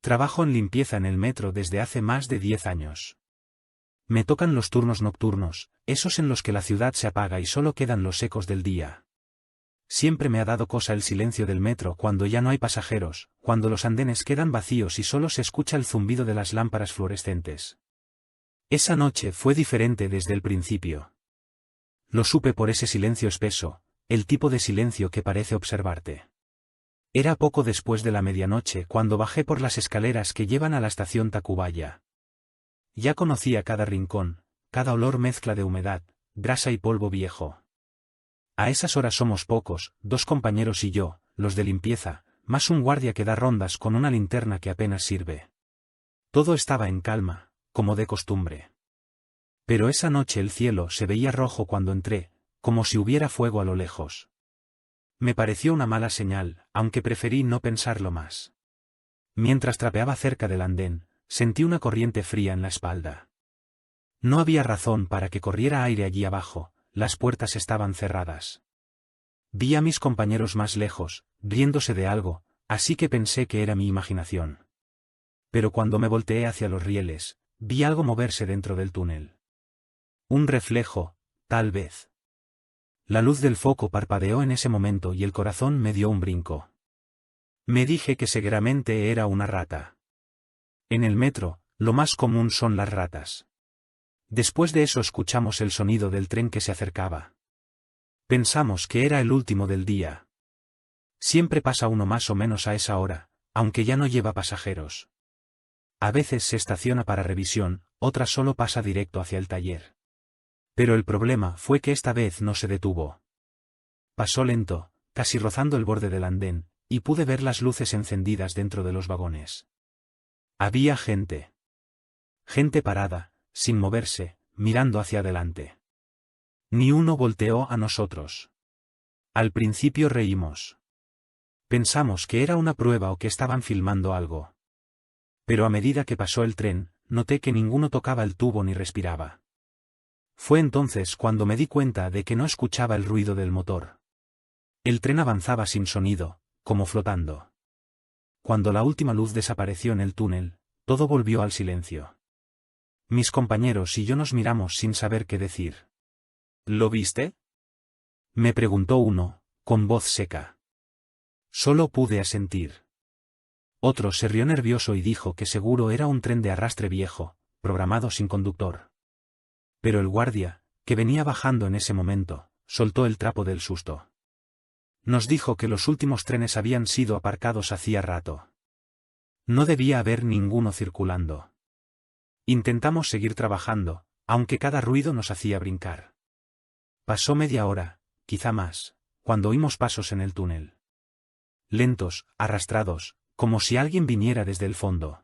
Trabajo en limpieza en el metro desde hace más de 10 años. Me tocan los turnos nocturnos, esos en los que la ciudad se apaga y solo quedan los ecos del día. Siempre me ha dado cosa el silencio del metro cuando ya no hay pasajeros, cuando los andenes quedan vacíos y solo se escucha el zumbido de las lámparas fluorescentes. Esa noche fue diferente desde el principio. Lo supe por ese silencio espeso, el tipo de silencio que parece observarte. Era poco después de la medianoche cuando bajé por las escaleras que llevan a la estación Tacubaya. Ya conocía cada rincón, cada olor mezcla de humedad, grasa y polvo viejo. A esas horas somos pocos, 2 compañeros y yo, los de limpieza, más un guardia que da rondas con una linterna que apenas sirve. Todo estaba en calma, como de costumbre. Pero esa noche el cielo se veía rojo cuando entré, como si hubiera fuego a lo lejos. Me pareció una mala señal, aunque preferí no pensarlo más. Mientras trapeaba cerca del andén, sentí una corriente fría en la espalda. No había razón para que corriera aire allí abajo, las puertas estaban cerradas. Vi a mis compañeros más lejos, riéndose de algo, así que pensé que era mi imaginación. Pero cuando me volteé hacia los rieles, vi algo moverse dentro del túnel. Un reflejo, tal vez. La luz del foco parpadeó en ese momento y el corazón me dio un brinco. Me dije que seguramente era una rata. En el metro, lo más común son las ratas. Después de eso escuchamos el sonido del tren que se acercaba. Pensamos que era el último del día. Siempre pasa uno más o menos a esa hora, aunque ya no lleva pasajeros. A veces se estaciona para revisión, otras solo pasa directo hacia el taller. Pero el problema fue que esta vez no se detuvo. Pasó lento, casi rozando el borde del andén, y pude ver las luces encendidas dentro de los vagones. Había gente. Gente parada, sin moverse, mirando hacia adelante. Ni uno volteó a nosotros. Al principio reímos. Pensamos que era una prueba o que estaban filmando algo. Pero a medida que pasó el tren, noté que ninguno tocaba el tubo ni respiraba. Fue entonces cuando me di cuenta de que no escuchaba el ruido del motor. El tren avanzaba sin sonido, como flotando. Cuando la última luz desapareció en el túnel, todo volvió al silencio. Mis compañeros y yo nos miramos sin saber qué decir. ¿Lo viste?, me preguntó uno, con voz seca. Solo pude asentir. Otro se rió nervioso y dijo que seguro era un tren de arrastre viejo, programado sin conductor. Pero el guardia, que venía bajando en ese momento, soltó el trapo del susto. Nos dijo que los últimos trenes habían sido aparcados hacía rato. No debía haber ninguno circulando. Intentamos seguir trabajando, aunque cada ruido nos hacía brincar. Pasó media hora, quizá más, cuando oímos pasos en el túnel. Lentos, arrastrados, como si alguien viniera desde el fondo.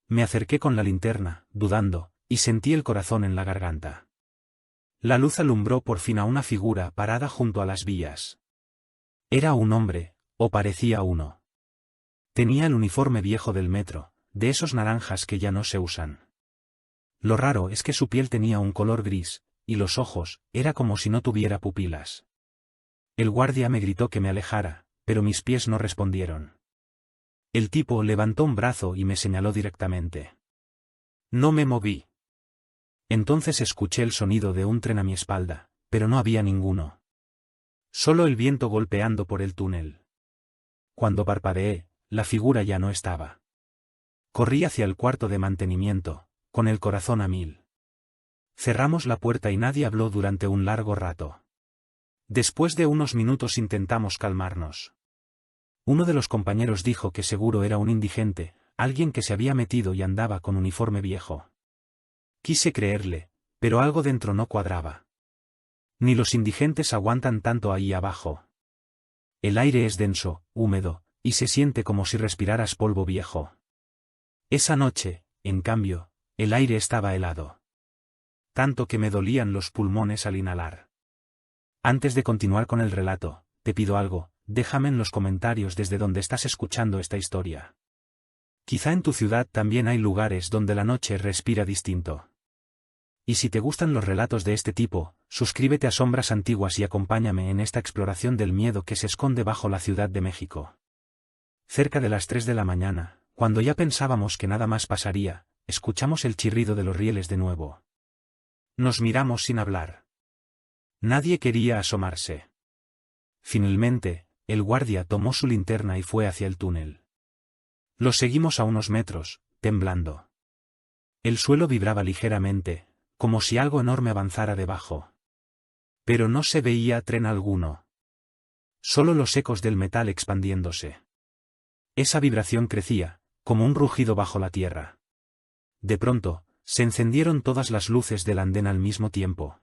Me acerqué con la linterna, dudando, y sentí el corazón en la garganta. La luz alumbró por fin a una figura parada junto a las vías. Era un hombre, o parecía uno. Tenía el uniforme viejo del metro, de esos naranjas que ya no se usan. Lo raro es que su piel tenía un color gris, y los ojos, era como si no tuviera pupilas. El guardia me gritó que me alejara, pero mis pies no respondieron. El tipo levantó un brazo y me señaló directamente. No me moví. Entonces escuché el sonido de un tren a mi espalda, pero no había ninguno. Solo el viento golpeando por el túnel. Cuando parpadeé, la figura ya no estaba. Corrí hacia el cuarto de mantenimiento, con el corazón a 1000. Cerramos la puerta y nadie habló durante un largo rato. Después de unos minutos intentamos calmarnos. Uno de los compañeros dijo que seguro era un indigente, alguien que se había metido y andaba con uniforme viejo. Quise creerle, pero algo dentro no cuadraba. Ni los indigentes aguantan tanto ahí abajo. El aire es denso, húmedo, y se siente como si respiraras polvo viejo. Esa noche, en cambio, el aire estaba helado. Tanto que me dolían los pulmones al inhalar. Antes de continuar con el relato, te pido algo, déjame en los comentarios desde donde estás escuchando esta historia. Quizá en tu ciudad también hay lugares donde la noche respira distinto. Y si te gustan los relatos de este tipo, suscríbete a Sombras Antiguas y acompáñame en esta exploración del miedo que se esconde bajo la Ciudad de México. Cerca de las 3 de la mañana, Cuando ya pensábamos que nada más pasaría, escuchamos el chirrido de los rieles de nuevo. Nos miramos sin hablar. Nadie quería asomarse. Finalmente, el guardia tomó su linterna y fue hacia el túnel. Lo seguimos a unos metros, temblando. El suelo vibraba ligeramente, como si algo enorme avanzara debajo. Pero no se veía tren alguno. Solo los ecos del metal expandiéndose. Esa vibración crecía, como un rugido bajo la tierra. De pronto, se encendieron todas las luces del andén al mismo tiempo.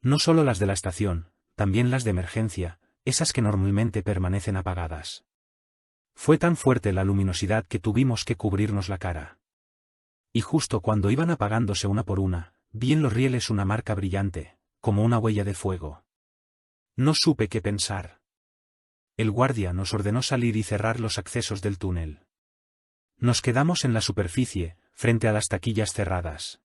No solo las de la estación, también las de emergencia, esas que normalmente permanecen apagadas. Fue tan fuerte la luminosidad que tuvimos que cubrirnos la cara. Y justo cuando iban apagándose una por una, vi en los rieles una marca brillante, como una huella de fuego. No supe qué pensar. El guardia nos ordenó salir y cerrar los accesos del túnel. Nos quedamos en la superficie, frente a las taquillas cerradas.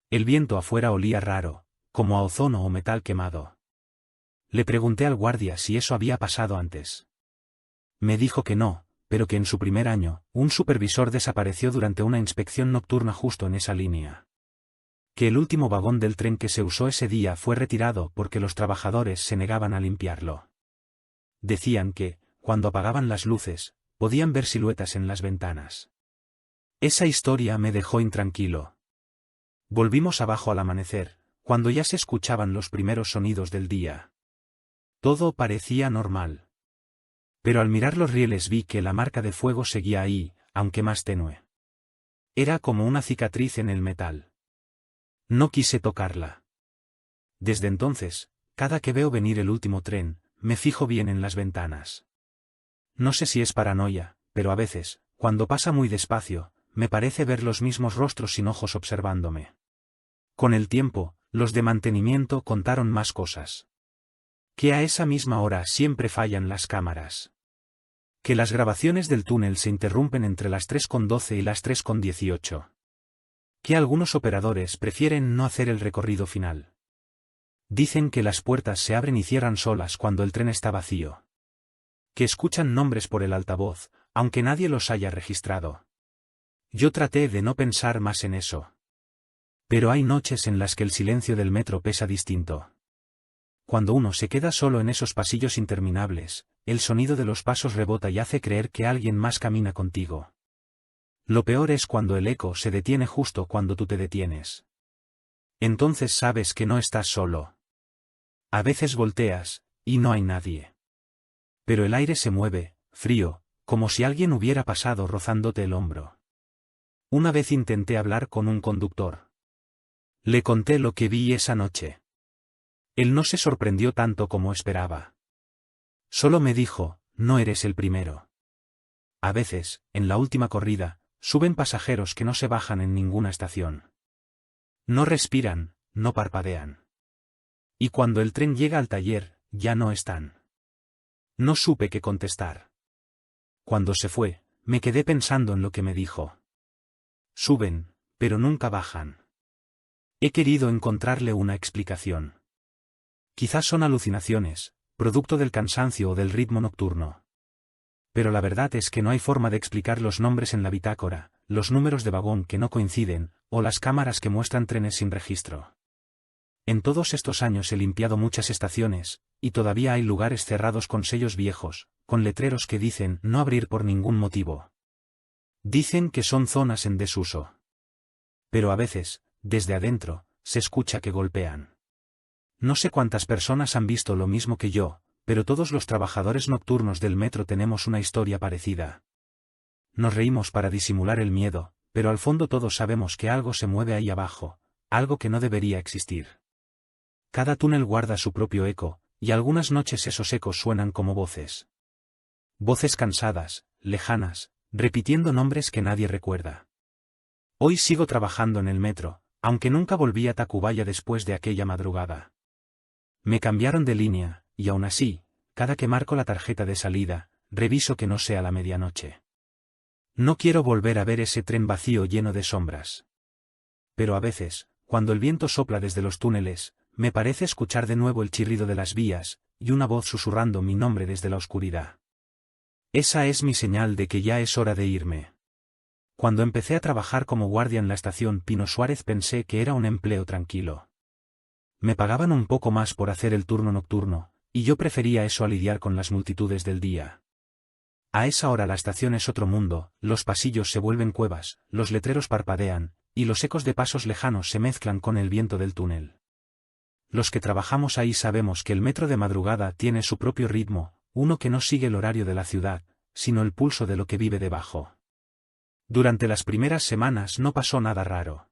El viento afuera olía raro, como a ozono o metal quemado. Le pregunté al guardia si eso había pasado antes. Me dijo que no, pero que en su primer año, un supervisor desapareció durante una inspección nocturna justo en esa línea. Que el último vagón del tren que se usó ese día fue retirado porque los trabajadores se negaban a limpiarlo. Decían que, cuando apagaban las luces, podían ver siluetas en las ventanas. Esa historia me dejó intranquilo. Volvimos abajo al amanecer, cuando ya se escuchaban los primeros sonidos del día. Todo parecía normal. Pero al mirar los rieles vi que la marca de fuego seguía ahí, aunque más tenue. Era como una cicatriz en el metal. No quise tocarla. Desde entonces, cada que veo venir el último tren, me fijo bien en las ventanas. No sé si es paranoia, pero a veces, cuando pasa muy despacio, me parece ver los mismos rostros sin ojos observándome. Con el tiempo, los de mantenimiento contaron más cosas. Que a esa misma hora siempre fallan las cámaras. Que las grabaciones del túnel se interrumpen entre las 3:12 y las 3:18. Que algunos operadores prefieren no hacer el recorrido final. Dicen que las puertas se abren y cierran solas cuando el tren está vacío. Que escuchan nombres por el altavoz, aunque nadie los haya registrado. Yo traté de no pensar más en eso. Pero hay noches en las que el silencio del metro pesa distinto. Cuando uno se queda solo en esos pasillos interminables, el sonido de los pasos rebota y hace creer que alguien más camina contigo. Lo peor es cuando el eco se detiene justo cuando tú te detienes. Entonces sabes que no estás solo. A veces volteas, y no hay nadie. Pero el aire se mueve, frío, como si alguien hubiera pasado rozándote el hombro. Una vez intenté hablar con un conductor. Le conté lo que vi esa noche. Él no se sorprendió tanto como esperaba. Solo me dijo, no eres el primero. A veces, en la última corrida, suben pasajeros que no se bajan en ninguna estación. No respiran, no parpadean. Y cuando el tren llega al taller, ya no están. No supe qué contestar. Cuando se fue, me quedé pensando en lo que me dijo. Suben, pero nunca bajan. He querido encontrarle una explicación. Quizás son alucinaciones, producto del cansancio o del ritmo nocturno. Pero la verdad es que no hay forma de explicar los nombres en la bitácora, los números de vagón que no coinciden, o las cámaras que muestran trenes sin registro. En todos estos años he limpiado muchas estaciones, y todavía hay lugares cerrados con sellos viejos, con letreros que dicen no abrir por ningún motivo. Dicen que son zonas en desuso. Pero a veces, desde adentro, se escucha que golpean. No sé cuántas personas han visto lo mismo que yo, pero todos los trabajadores nocturnos del metro tenemos una historia parecida. Nos reímos para disimular el miedo, pero al fondo todos sabemos que algo se mueve ahí abajo, algo que no debería existir. Cada túnel guarda su propio eco, y algunas noches esos ecos suenan como voces. Voces cansadas, lejanas, repitiendo nombres que nadie recuerda. Hoy sigo trabajando en el metro, aunque nunca volví a Tacubaya después de aquella madrugada. Me cambiaron de línea, y aún así, cada que marco la tarjeta de salida, reviso que no sea la medianoche. No quiero volver a ver ese tren vacío lleno de sombras. Pero a veces, cuando el viento sopla desde los túneles, me parece escuchar de nuevo el chirrido de las vías, y una voz susurrando mi nombre desde la oscuridad. Esa es mi señal de que ya es hora de irme. Cuando empecé a trabajar como guardia en la estación Pino Suárez pensé que era un empleo tranquilo. Me pagaban un poco más por hacer el turno nocturno, y yo prefería eso a lidiar con las multitudes del día. A esa hora la estación es otro mundo, los pasillos se vuelven cuevas, los letreros parpadean, y los ecos de pasos lejanos se mezclan con el viento del túnel. Los que trabajamos ahí sabemos que el metro de madrugada tiene su propio ritmo, uno que no sigue el horario de la ciudad, sino el pulso de lo que vive debajo. Durante las primeras semanas no pasó nada raro.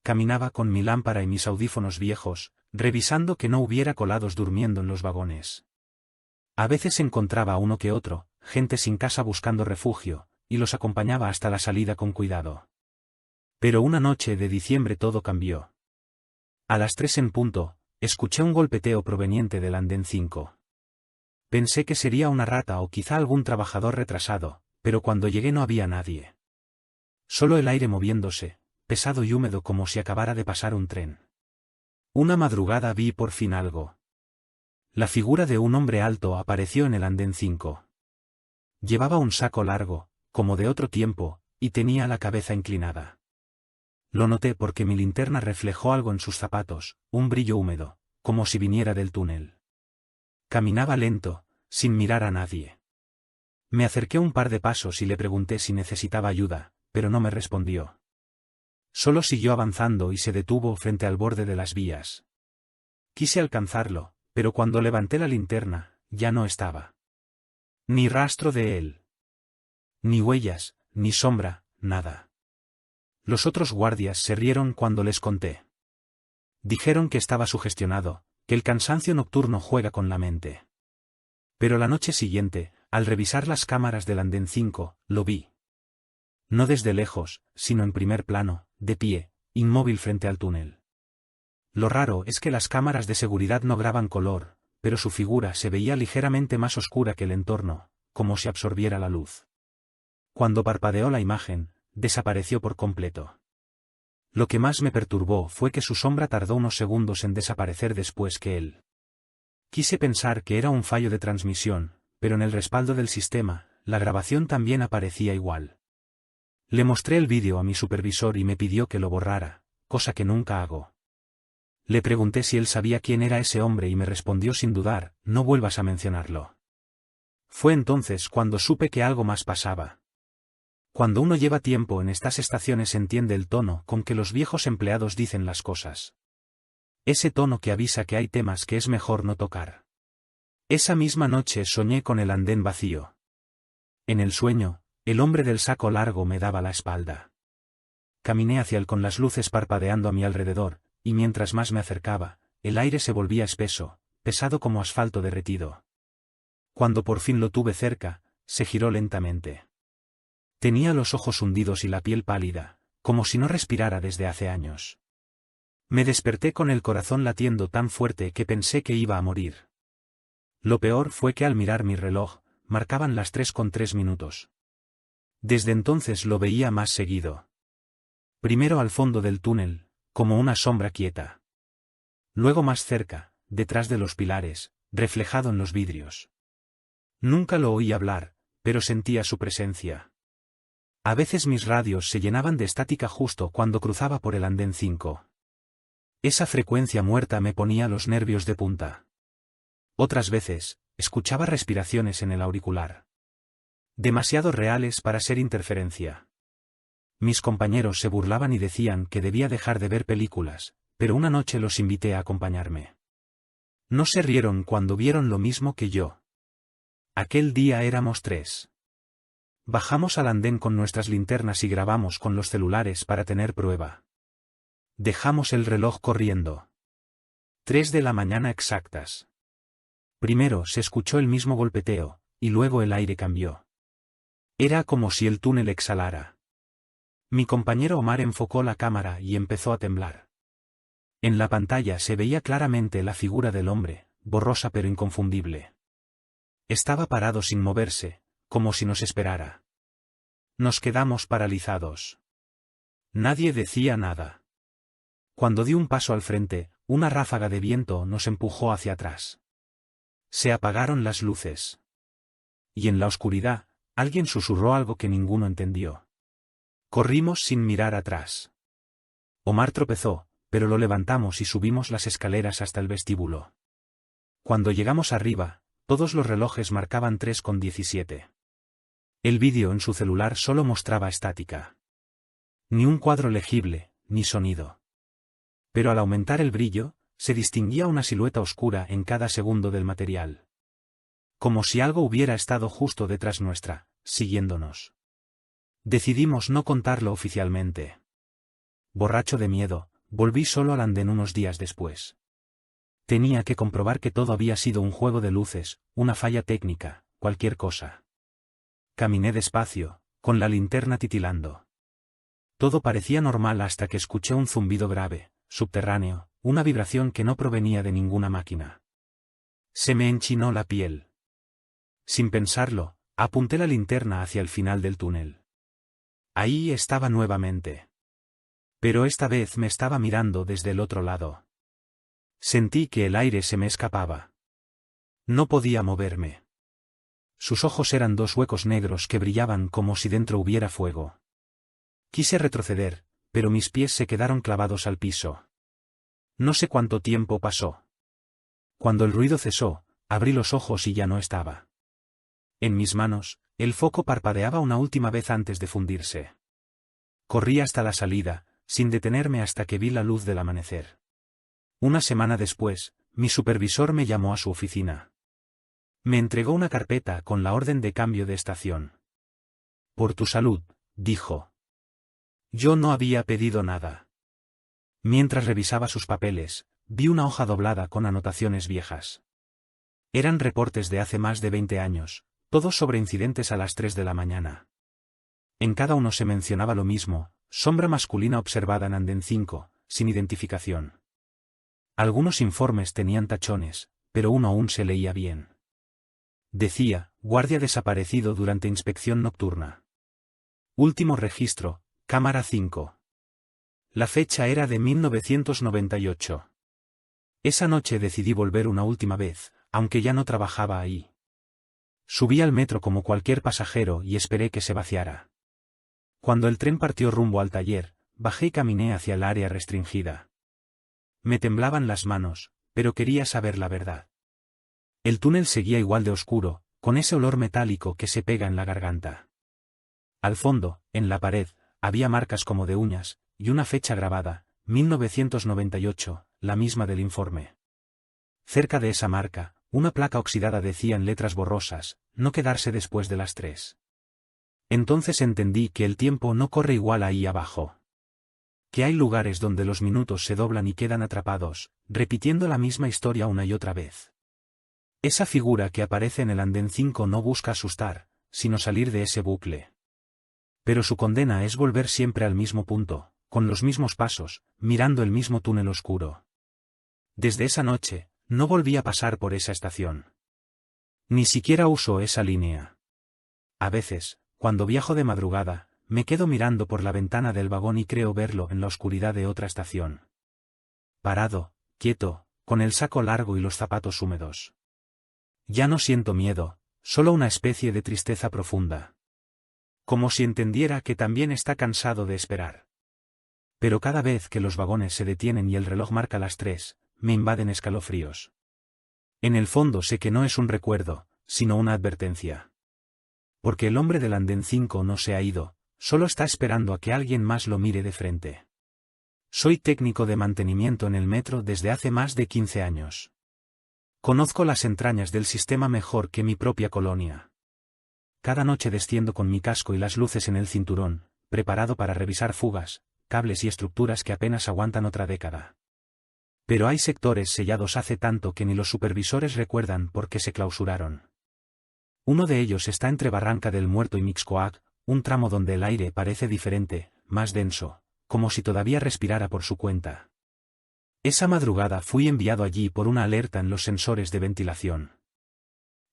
Caminaba con mi lámpara y mis audífonos viejos, revisando que no hubiera colados durmiendo en los vagones. A veces encontraba a uno que otro, gente sin casa buscando refugio, y los acompañaba hasta la salida con cuidado. Pero una noche de diciembre todo cambió. A las 3 en punto, escuché un golpeteo proveniente del andén 5. Pensé que sería una rata o quizá algún trabajador retrasado, pero cuando llegué no había nadie. Solo el aire moviéndose, pesado y húmedo como si acabara de pasar un tren. Una madrugada vi por fin algo. La figura de un hombre alto apareció en el andén 5. Llevaba un saco largo, como de otro tiempo, y tenía la cabeza inclinada. Lo noté porque mi linterna reflejó algo en sus zapatos, un brillo húmedo, como si viniera del túnel. Caminaba lento, sin mirar a nadie. Me acerqué un par de pasos y le pregunté si necesitaba ayuda, pero no me respondió. Solo siguió avanzando y se detuvo frente al borde de las vías. Quise alcanzarlo, pero cuando levanté la linterna, ya no estaba. Ni rastro de él. Ni huellas, ni sombra, nada. Los otros guardias se rieron cuando les conté. Dijeron que estaba sugestionado, que el cansancio nocturno juega con la mente. Pero la noche siguiente, al revisar las cámaras del andén 5, lo vi. No desde lejos, sino en primer plano, de pie, inmóvil frente al túnel. Lo raro es que las cámaras de seguridad no graban color, pero su figura se veía ligeramente más oscura que el entorno, como si absorbiera la luz. Cuando parpadeó la imagen, desapareció por completo. Lo que más me perturbó fue que su sombra tardó unos segundos en desaparecer después que él. Quise pensar que era un fallo de transmisión, pero en el respaldo del sistema, la grabación también aparecía igual. Le mostré el vídeo a mi supervisor y me pidió que lo borrara, cosa que nunca hago. Le pregunté si él sabía quién era ese hombre y me respondió sin dudar, no vuelvas a mencionarlo. Fue entonces cuando supe que algo más pasaba. Cuando uno lleva tiempo en estas estaciones entiende el tono con que los viejos empleados dicen las cosas. Ese tono que avisa que hay temas que es mejor no tocar. Esa misma noche soñé con el andén vacío. En el sueño, el hombre del saco largo me daba la espalda. Caminé hacia él con las luces parpadeando a mi alrededor, y mientras más me acercaba, el aire se volvía espeso, pesado como asfalto derretido. Cuando por fin lo tuve cerca, se giró lentamente. Tenía los ojos hundidos y la piel pálida, como si no respirara desde hace años. Me desperté con el corazón latiendo tan fuerte que pensé que iba a morir. Lo peor fue que al mirar mi reloj, marcaban las 3:03. Desde entonces lo veía más seguido. Primero al fondo del túnel, como una sombra quieta. Luego más cerca, detrás de los pilares, reflejado en los vidrios. Nunca lo oí hablar, pero sentía su presencia. A veces mis radios se llenaban de estática justo cuando cruzaba por el andén 5. Esa frecuencia muerta me ponía los nervios de punta. Otras veces, escuchaba respiraciones en el auricular. Demasiado reales para ser interferencia. Mis compañeros se burlaban y decían que debía dejar de ver películas, pero una noche los invité a acompañarme. No se rieron cuando vieron lo mismo que yo. Aquel día éramos 3. Bajamos al andén con nuestras linternas y grabamos con los celulares para tener prueba. Dejamos el reloj corriendo. 3 de la mañana exactas. Primero se escuchó el mismo golpeteo, y luego el aire cambió. Era como si el túnel exhalara. Mi compañero Omar enfocó la cámara y empezó a temblar. En la pantalla se veía claramente la figura del hombre, borrosa pero inconfundible. Estaba parado sin moverse, como si nos esperara. Nos quedamos paralizados. Nadie decía nada. Cuando di un paso al frente, una ráfaga de viento nos empujó hacia atrás. Se apagaron las luces. Y en la oscuridad, alguien susurró algo que ninguno entendió. Corrimos sin mirar atrás. Omar tropezó, pero lo levantamos y subimos las escaleras hasta el vestíbulo. Cuando llegamos arriba, todos los relojes marcaban 3:17. El vídeo en su celular solo mostraba estática. Ni un cuadro legible, ni sonido. Pero al aumentar el brillo, se distinguía una silueta oscura en cada segundo del material. Como si algo hubiera estado justo detrás nuestra, siguiéndonos. Decidimos no contarlo oficialmente. Borracho de miedo, volví solo al andén unos días después. Tenía que comprobar que todo había sido un juego de luces, una falla técnica, cualquier cosa. Caminé despacio, con la linterna titilando. Todo parecía normal hasta que escuché un zumbido grave, subterráneo, una vibración que no provenía de ninguna máquina. Se me enchinó la piel. Sin pensarlo, apunté la linterna hacia el final del túnel. Ahí estaba nuevamente. Pero esta vez me estaba mirando desde el otro lado. Sentí que el aire se me escapaba. No podía moverme. Sus ojos eran dos huecos negros que brillaban como si dentro hubiera fuego. Quise retroceder, pero mis pies se quedaron clavados al piso. No sé cuánto tiempo pasó. Cuando el ruido cesó, abrí los ojos y ya no estaba. En mis manos, el foco parpadeaba una última vez antes de fundirse. Corrí hasta la salida, sin detenerme hasta que vi la luz del amanecer. Una semana después, mi supervisor me llamó a su oficina. Me entregó una carpeta con la orden de cambio de estación. Por tu salud, dijo. Yo no había pedido nada. Mientras revisaba sus papeles, vi una hoja doblada con anotaciones viejas. Eran reportes de hace más de 20 años, todos sobre incidentes a las 3 de la mañana. En cada uno se mencionaba lo mismo, sombra masculina observada en andén 5, sin identificación. Algunos informes tenían tachones, pero uno aún se leía bien. Decía, guardia desaparecido durante inspección nocturna. Último registro, cámara 5. La fecha era de 1998. Esa noche decidí volver una última vez, aunque ya no trabajaba ahí. Subí al metro como cualquier pasajero y esperé que se vaciara. Cuando el tren partió rumbo al taller, bajé y caminé hacia el área restringida. Me temblaban las manos, pero quería saber la verdad. El túnel seguía igual de oscuro, con ese olor metálico que se pega en la garganta. Al fondo, en la pared, había marcas como de uñas, y una fecha grabada, 1998, la misma del informe. Cerca de esa marca, una placa oxidada decía en letras borrosas, no quedarse después de las 3. Entonces entendí que el tiempo no corre igual ahí abajo. Que hay lugares donde los minutos se doblan y quedan atrapados, repitiendo la misma historia una y otra vez. Esa figura que aparece en el andén 5 no busca asustar, sino salir de ese bucle. Pero su condena es volver siempre al mismo punto, con los mismos pasos, mirando el mismo túnel oscuro. Desde esa noche, no volví a pasar por esa estación. Ni siquiera uso esa línea. A veces, cuando viajo de madrugada, me quedo mirando por la ventana del vagón y creo verlo en la oscuridad de otra estación. Parado, quieto, con el saco largo y los zapatos húmedos. Ya no siento miedo, solo una especie de tristeza profunda. Como si entendiera que también está cansado de esperar. Pero cada vez que los vagones se detienen y el reloj marca las 3, me invaden escalofríos. En el fondo sé que no es un recuerdo, sino una advertencia. Porque el hombre del andén 5 no se ha ido, solo está esperando a que alguien más lo mire de frente. Soy técnico de mantenimiento en el metro desde hace más de 15 años. Conozco las entrañas del sistema mejor que mi propia colonia. Cada noche desciendo con mi casco y las luces en el cinturón, preparado para revisar fugas, cables y estructuras que apenas aguantan otra década. Pero hay sectores sellados hace tanto que ni los supervisores recuerdan por qué se clausuraron. Uno de ellos está entre Barranca del Muerto y Mixcoac, un tramo donde el aire parece diferente, más denso, como si todavía respirara por su cuenta. Esa madrugada fui enviado allí por una alerta en los sensores de ventilación.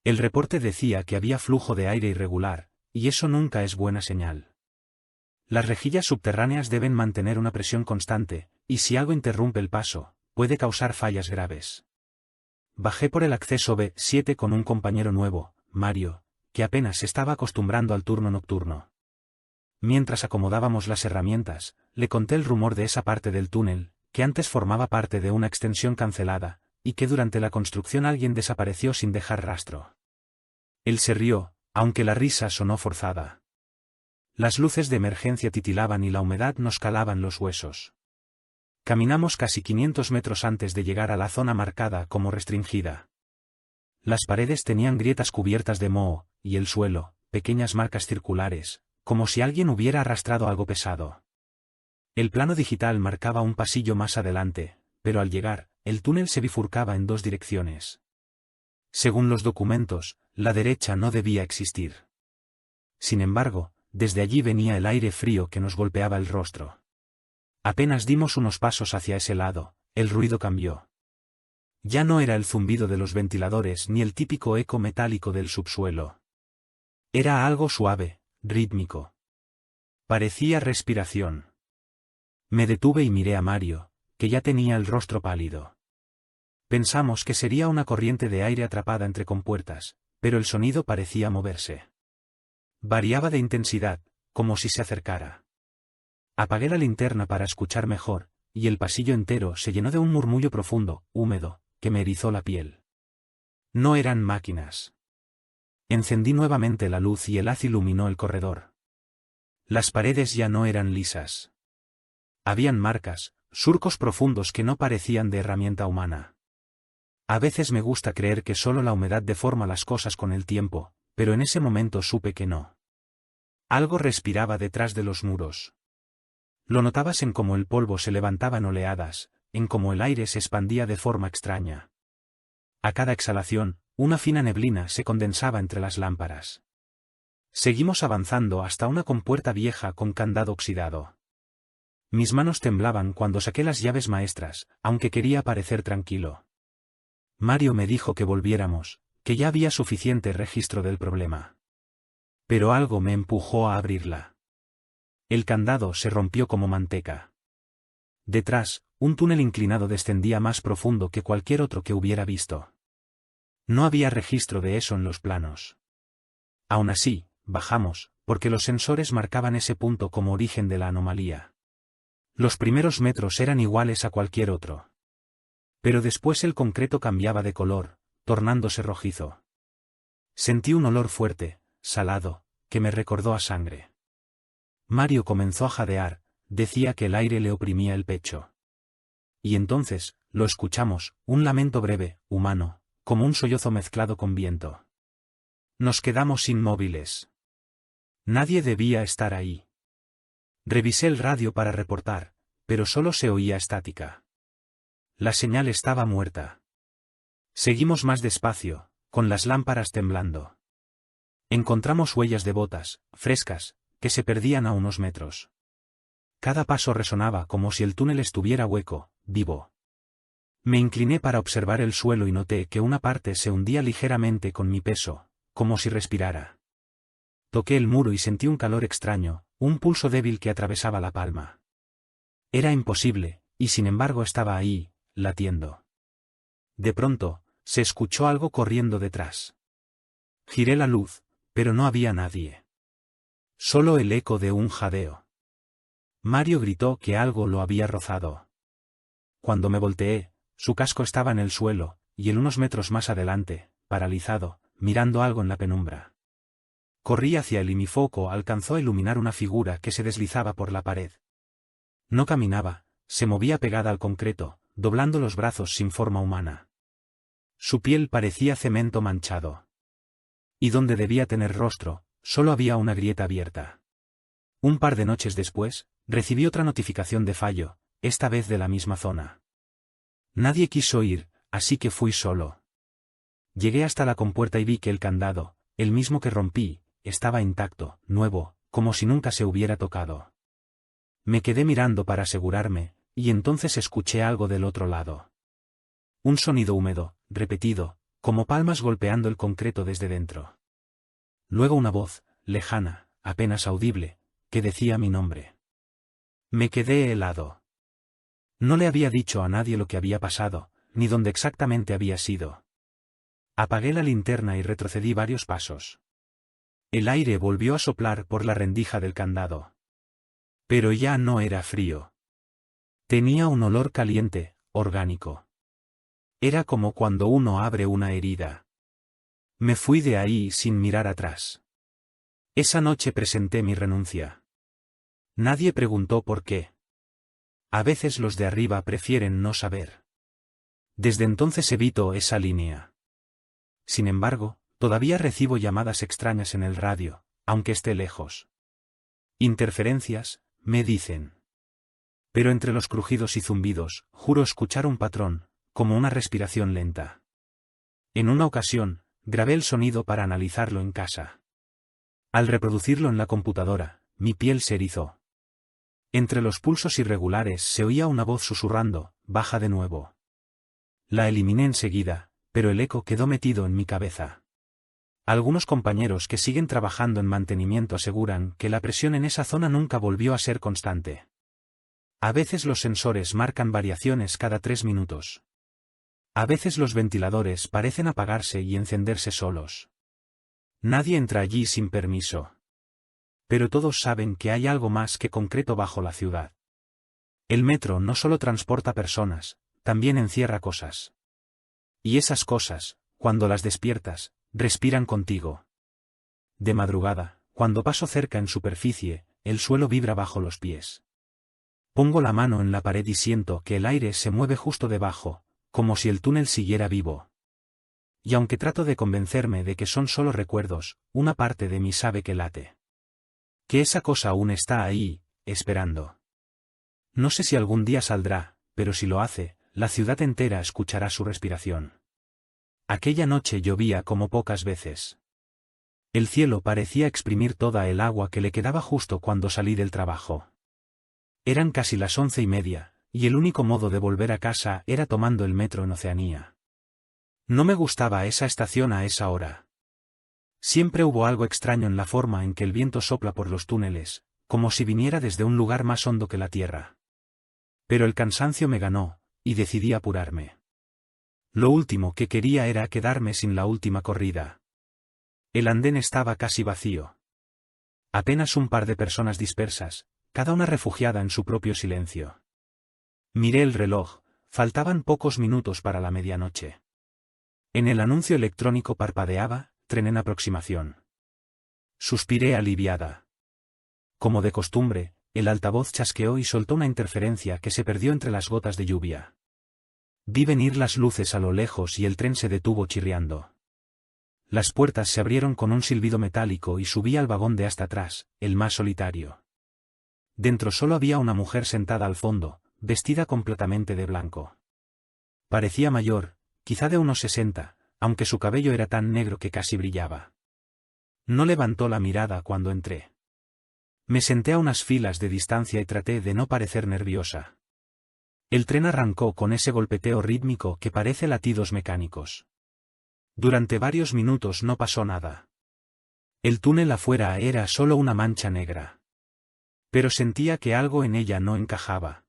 El reporte decía que había flujo de aire irregular, y eso nunca es buena señal. Las rejillas subterráneas deben mantener una presión constante, y si algo interrumpe el paso, puede causar fallas graves. Bajé por el acceso B7 con un compañero nuevo, Mario, que apenas se estaba acostumbrando al turno nocturno. Mientras acomodábamos las herramientas, le conté el rumor de esa parte del túnel, que antes formaba parte de una extensión cancelada, y que durante la construcción alguien desapareció sin dejar rastro. Él se rió, aunque la risa sonó forzada. Las luces de emergencia titilaban y la humedad nos calaba en los huesos. Caminamos casi 500 metros antes de llegar a la zona marcada como restringida. Las paredes tenían grietas cubiertas de moho, y el suelo, pequeñas marcas circulares, como si alguien hubiera arrastrado algo pesado. El plano digital marcaba un pasillo más adelante, pero al llegar, el túnel se bifurcaba en dos direcciones. Según los documentos, la derecha no debía existir. Sin embargo, desde allí venía el aire frío que nos golpeaba el rostro. Apenas dimos unos pasos hacia ese lado, el ruido cambió. Ya no era el zumbido de los ventiladores ni el típico eco metálico del subsuelo. Era algo suave, rítmico. Parecía respiración. Me detuve y miré a Mario, que ya tenía el rostro pálido. Pensamos que sería una corriente de aire atrapada entre compuertas, pero el sonido parecía moverse. Variaba de intensidad, como si se acercara. Apagué la linterna para escuchar mejor, y el pasillo entero se llenó de un murmullo profundo, húmedo, que me erizó la piel. No eran máquinas. Encendí nuevamente la luz y el haz iluminó el corredor. Las paredes ya no eran lisas. Habían marcas, surcos profundos que no parecían de herramienta humana. A veces me gusta creer que solo la humedad deforma las cosas con el tiempo, pero en ese momento supe que no. Algo respiraba detrás de los muros. Lo notabas en cómo el polvo se levantaba en oleadas, en cómo el aire se expandía de forma extraña. A cada exhalación, una fina neblina se condensaba entre las lámparas. Seguimos avanzando hasta una compuerta vieja con candado oxidado. Mis manos temblaban cuando saqué las llaves maestras, aunque quería parecer tranquilo. Mario me dijo que volviéramos, que ya había suficiente registro del problema. Pero algo me empujó a abrirla. El candado se rompió como manteca. Detrás, un túnel inclinado descendía más profundo que cualquier otro que hubiera visto. No había registro de eso en los planos. Aún así, bajamos, porque los sensores marcaban ese punto como origen de la anomalía. Los primeros metros eran iguales a cualquier otro. Pero después el concreto cambiaba de color, tornándose rojizo. Sentí un olor fuerte, salado, que me recordó a sangre. Mario comenzó a jadear, decía que el aire le oprimía el pecho. Y entonces, lo escuchamos, un lamento breve, humano, como un sollozo mezclado con viento. Nos quedamos inmóviles. Nadie debía estar ahí. Revisé el radio para reportar, pero solo se oía estática. La señal estaba muerta. Seguimos más despacio, con las lámparas temblando. Encontramos huellas de botas, frescas, que se perdían a unos metros. Cada paso resonaba como si el túnel estuviera hueco, vivo. Me incliné para observar el suelo y noté que una parte se hundía ligeramente con mi peso, como si respirara. Toqué el muro y sentí un calor extraño, un pulso débil que atravesaba la palma. Era imposible, y sin embargo estaba ahí, latiendo. De pronto, se escuchó algo corriendo detrás. Giré la luz, pero no había nadie. Solo el eco de un jadeo. Mario gritó que algo lo había rozado. Cuando me volteé, su casco estaba en el suelo, y él unos metros más adelante, paralizado, mirando algo en la penumbra. Corrí hacia él y mi foco alcanzó a iluminar una figura que se deslizaba por la pared. No caminaba, se movía pegada al concreto, doblando los brazos sin forma humana. Su piel parecía cemento manchado. Y donde debía tener rostro, solo había una grieta abierta. Un par de noches después, recibí otra notificación de fallo, esta vez de la misma zona. Nadie quiso ir, así que fui solo. Llegué hasta la compuerta y vi que el candado, el mismo que rompí, estaba intacto, nuevo, como si nunca se hubiera tocado. Me quedé mirando para asegurarme, y entonces escuché algo del otro lado. Un sonido húmedo, repetido, como palmas golpeando el concreto desde dentro. Luego una voz, lejana, apenas audible, que decía mi nombre. Me quedé helado. No le había dicho a nadie lo que había pasado, ni dónde exactamente había sido. Apagué la linterna y retrocedí varios pasos. El aire volvió a soplar por la rendija del candado. Pero ya no era frío. Tenía un olor caliente, orgánico. Era como cuando uno abre una herida. Me fui de ahí sin mirar atrás. Esa noche presenté mi renuncia. Nadie preguntó por qué. A veces los de arriba prefieren no saber. Desde entonces evito esa línea. Sin embargo, todavía recibo llamadas extrañas en el radio, aunque esté lejos. Interferencias, me dicen. Pero entre los crujidos y zumbidos, juro escuchar un patrón, como una respiración lenta. En una ocasión, grabé el sonido para analizarlo en casa. Al reproducirlo en la computadora, mi piel se erizó. Entre los pulsos irregulares se oía una voz susurrando, baja de nuevo. La eliminé enseguida, pero el eco quedó metido en mi cabeza. Algunos compañeros que siguen trabajando en mantenimiento aseguran que la presión en esa zona nunca volvió a ser constante. A veces los sensores marcan variaciones cada 3 minutos. A veces los ventiladores parecen apagarse y encenderse solos. Nadie entra allí sin permiso. Pero todos saben que hay algo más que concreto bajo la ciudad. El metro no solo transporta personas, también encierra cosas. Y esas cosas, cuando las despiertas, respiran contigo. De madrugada, cuando paso cerca en superficie, el suelo vibra bajo los pies. Pongo la mano en la pared y siento que el aire se mueve justo debajo, como si el túnel siguiera vivo. Y aunque trato de convencerme de que son solo recuerdos, una parte de mí sabe que late. Que esa cosa aún está ahí, esperando. No sé si algún día saldrá, pero si lo hace, la ciudad entera escuchará su respiración. Aquella noche llovía como pocas veces. El cielo parecía exprimir toda el agua que le quedaba justo cuando salí del trabajo. Eran casi las 11:30, y el único modo de volver a casa era tomando el metro en Oceanía. No me gustaba esa estación a esa hora. Siempre hubo algo extraño en la forma en que el viento sopla por los túneles, como si viniera desde un lugar más hondo que la tierra. Pero el cansancio me ganó, y decidí apurarme. Lo último que quería era quedarme sin la última corrida. El andén estaba casi vacío. Apenas un par de personas dispersas, cada una refugiada en su propio silencio. Miré el reloj, faltaban pocos minutos para la medianoche. En el anuncio electrónico parpadeaba, tren en aproximación. Suspiré aliviada. Como de costumbre, el altavoz chasqueó y soltó una interferencia que se perdió entre las gotas de lluvia. Vi venir las luces a lo lejos y el tren se detuvo chirriando. Las puertas se abrieron con un silbido metálico y subí al vagón de hasta atrás, el más solitario. Dentro solo había una mujer sentada al fondo, vestida completamente de blanco. Parecía mayor, quizá de unos 60, aunque su cabello era tan negro que casi brillaba. No levantó la mirada cuando entré. Me senté a unas filas de distancia y traté de no parecer nerviosa. El tren arrancó con ese golpeteo rítmico que parece latidos mecánicos. Durante varios minutos no pasó nada. El túnel afuera era solo una mancha negra. Pero sentía que algo en ella no encajaba.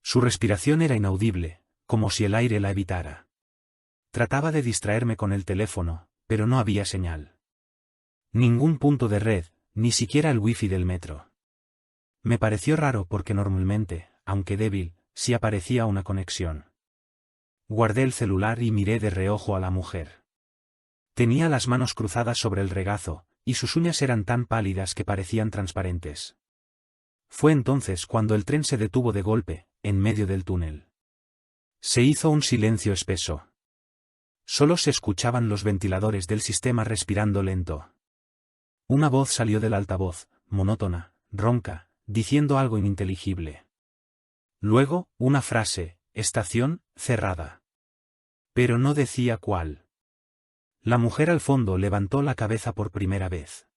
Su respiración era inaudible, como si el aire la evitara. Trataba de distraerme con el teléfono, pero no había señal. Ningún punto de red, ni siquiera el wifi del metro. Me pareció raro porque normalmente, aunque débil, sí aparecía una conexión. Guardé el celular y miré de reojo a la mujer. Tenía las manos cruzadas sobre el regazo, y sus uñas eran tan pálidas que parecían transparentes. Fue entonces cuando el tren se detuvo de golpe, en medio del túnel. Se hizo un silencio espeso. Solo se escuchaban los ventiladores del sistema respirando lento. Una voz salió del altavoz, monótona, ronca, diciendo algo ininteligible. Luego, una frase, estación, cerrada. Pero no decía cuál. La mujer al fondo levantó la cabeza por primera vez.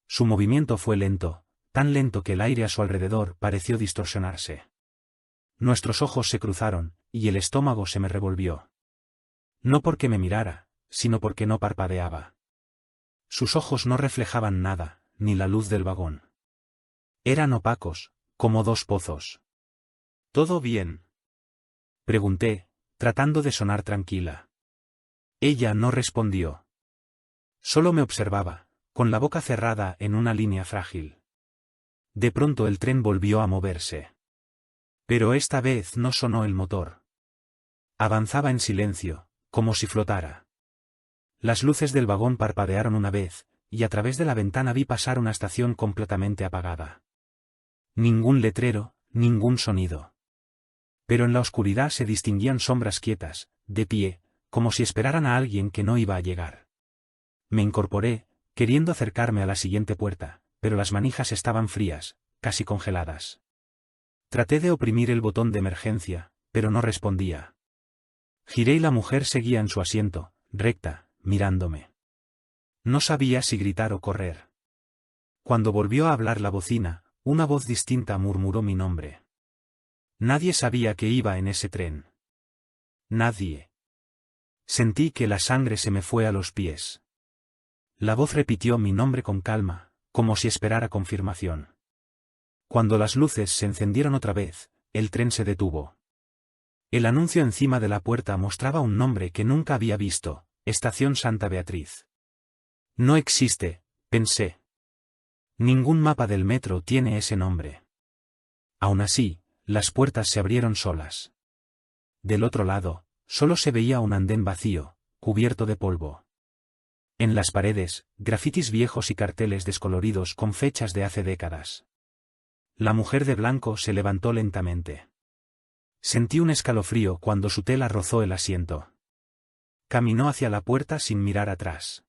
Su movimiento fue lento, tan lento que el aire a su alrededor pareció distorsionarse. Nuestros ojos se cruzaron, y el estómago se me revolvió. No porque me mirara, sino porque no parpadeaba. Sus ojos no reflejaban nada, ni la luz del vagón. Eran opacos, como dos pozos. ¿Todo bien?, pregunté, tratando de sonar tranquila. Ella no respondió. Solo me observaba, con la boca cerrada en una línea frágil. De pronto el tren volvió a moverse. Pero esta vez no sonó el motor. Avanzaba en silencio, como si flotara. Las luces del vagón parpadearon una vez, y a través de la ventana vi pasar una estación completamente apagada. Ningún letrero, ningún sonido. Pero en la oscuridad se distinguían sombras quietas, de pie, como si esperaran a alguien que no iba a llegar. Me incorporé, queriendo acercarme a la siguiente puerta, pero las manijas estaban frías, casi congeladas. Traté de oprimir el botón de emergencia, pero no respondía. Giré y la mujer seguía en su asiento, recta, mirándome. No sabía si gritar o correr. Cuando volvió a hablar la bocina, una voz distinta murmuró mi nombre. Nadie sabía que iba en ese tren. Nadie. Sentí que la sangre se me fue a los pies. La voz repitió mi nombre con calma, como si esperara confirmación. Cuando las luces se encendieron otra vez, el tren se detuvo. El anuncio encima de la puerta mostraba un nombre que nunca había visto, Estación Santa Beatriz. No existe, pensé. Ningún mapa del metro tiene ese nombre. Aún así, las puertas se abrieron solas. Del otro lado, solo se veía un andén vacío, cubierto de polvo. En las paredes, grafitis viejos y carteles descoloridos con fechas de hace décadas. La mujer de blanco se levantó lentamente. Sentí un escalofrío cuando su tela rozó el asiento. Caminó hacia la puerta sin mirar atrás.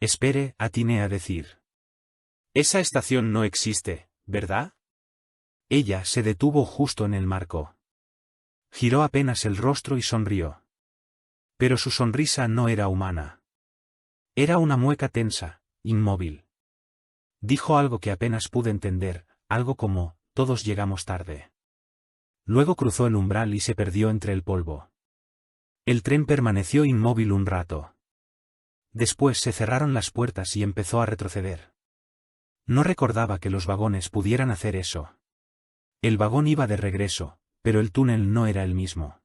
Espere, atiné a decir. Esa estación no existe, ¿verdad? Ella se detuvo justo en el marco. Giró apenas el rostro y sonrió. Pero su sonrisa no era humana. Era una mueca tensa, inmóvil. Dijo algo que apenas pude entender, algo como, todos llegamos tarde. Luego cruzó el umbral y se perdió entre el polvo. El tren permaneció inmóvil un rato. Después se cerraron las puertas y empezó a retroceder. No recordaba que los vagones pudieran hacer eso. El vagón iba de regreso, pero el túnel no era el mismo.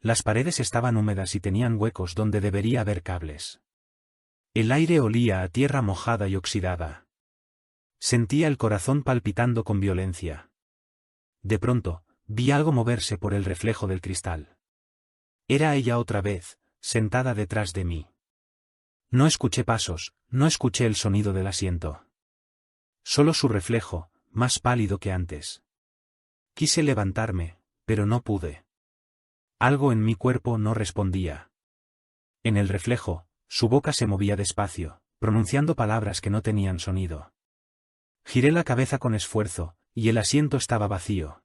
Las paredes estaban húmedas y tenían huecos donde debería haber cables. El aire olía a tierra mojada y oxidada. Sentía el corazón palpitando con violencia. De pronto, vi algo moverse por el reflejo del cristal. Era ella otra vez, sentada detrás de mí. No escuché pasos, no escuché el sonido del asiento. Solo su reflejo, más pálido que antes. Quise levantarme, pero no pude. Algo en mi cuerpo no respondía. En el reflejo, su boca se movía despacio, pronunciando palabras que no tenían sonido. Giré la cabeza con esfuerzo, y el asiento estaba vacío.